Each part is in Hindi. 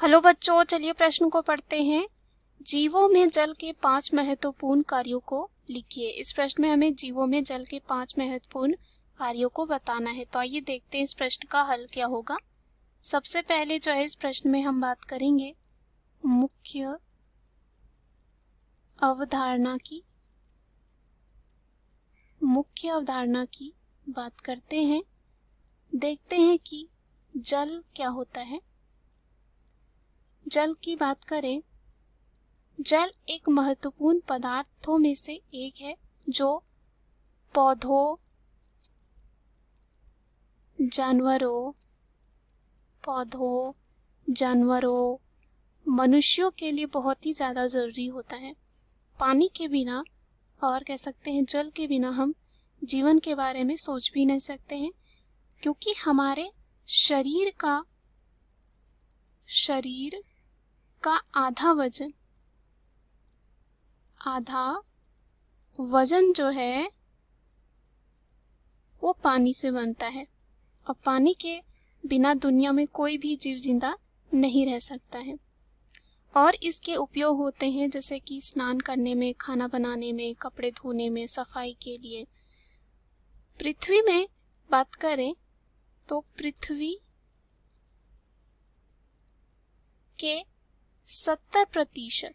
हेलो बच्चों, चलिए प्रश्न को पढ़ते हैं। जीवों में जल के 5 महत्वपूर्ण कार्यों को लिखिए। इस प्रश्न में हमें जीवों में जल के 5 महत्वपूर्ण कार्यों को बताना है। तो आइए देखते हैं इस प्रश्न का हल क्या होगा। सबसे पहले जो है इस प्रश्न में हम बात करेंगे मुख्य अवधारणा की बात करते हैं। देखते हैं कि जल क्या होता है। जल की बात करें, जल एक महत्वपूर्ण पदार्थों में से एक है जो पौधों, जानवरों, मनुष्यों के लिए बहुत ही ज़्यादा ज़रूरी होता है। पानी के बिना और कह सकते हैं जल के बिना हम जीवन के बारे में सोच भी नहीं सकते हैं, क्योंकि हमारे शरीर का आधा वजन जो है वो पानी से बनता है और पानी के बिना दुनिया में कोई भी जीव जिंदा नहीं रह सकता है। और इसके उपयोग होते हैं जैसे कि स्नान करने में, खाना बनाने में, कपड़े धोने में, सफाई के लिए। पृथ्वी में बात करें तो पृथ्वी के 70%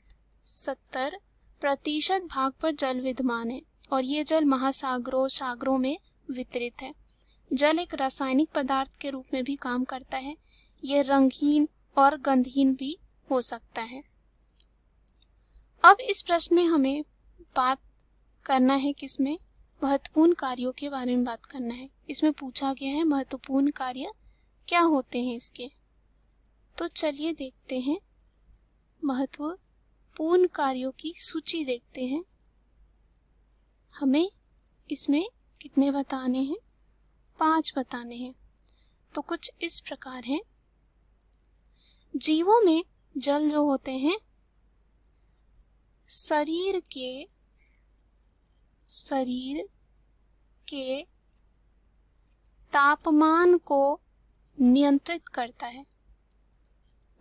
भाग पर जल विद्यमान है और ये जल महासागरों, सागरों में वितरित है। जल एक रासायनिक पदार्थ के रूप में भी काम करता है। ये रंगहीन और गंधहीन भी हो सकता है। अब इस प्रश्न में हमें बात करना है किसमें, महत्वपूर्ण कार्यों के बारे में बात करना है। इसमें पूछा गया है महत्वपूर्ण कार्य क्या होते हैं इसके। तो चलिए देखते हैं, महत्वपूर्ण कार्यों की सूची देखते हैं। हमें इसमें कितने बताने हैं? 5 बताने हैं। तो कुछ इस प्रकार हैं। जीवों में जल जो होते हैं शरीर के तापमान को नियंत्रित करता है,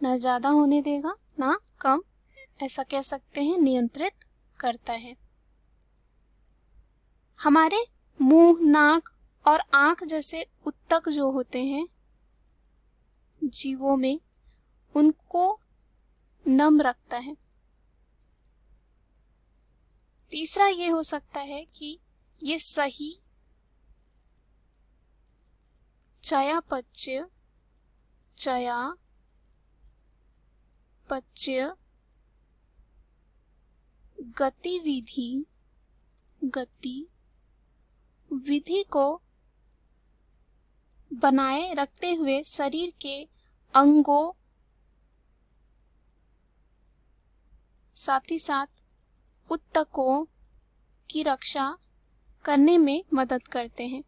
ना ज्यादा होने देगा ना कम, ऐसा कह सकते हैं, नियंत्रित करता है। हमारे मुंह, नाक और आंख जैसे ऊतक जो होते हैं जीवों में, उनको नम रखता है। तीसरा ये हो सकता है कि ये सही चयापचय गतिविधि को बनाए रखते हुए शरीर के अंगों, साथ ही साथ ऊतकों की रक्षा करने में मदद करते हैं।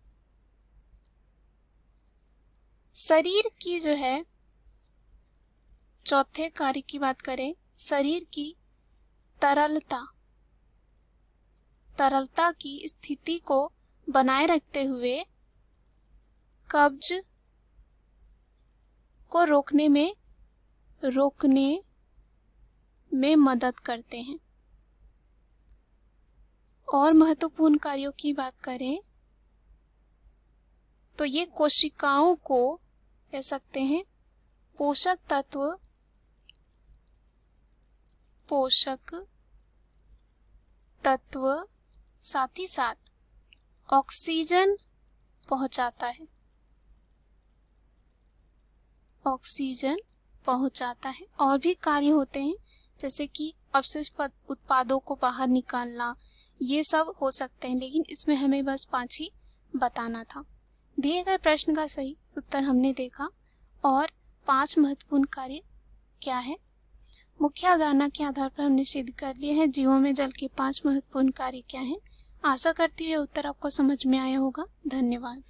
शरीर की जो है चौथे कार्य की बात करें, शरीर की तरलता की स्थिति को बनाए रखते हुए कब्ज को रोकने में मदद करते हैं। और महत्वपूर्ण कार्यों की बात करें तो ये कोशिकाओं को कह सकते हैं पोषक तत्व साथ ही साथ ऑक्सीजन पहुंचाता है। और भी कार्य होते हैं जैसे कि अपशिष्ट उत्पादों को बाहर निकालना, ये सब हो सकते हैं, लेकिन इसमें हमें बस 5 ही बताना था। दिए गए प्रश्न का सही उत्तर हमने देखा और 5 महत्वपूर्ण कार्य क्या है, मुख्य अवधारणा के आधार पर हमने सिद्ध कर लिए हैं जीवों में जल के 5 महत्वपूर्ण कार्य क्या हैं। आशा करती हूँ उत्तर आपको समझ में आया होगा। धन्यवाद।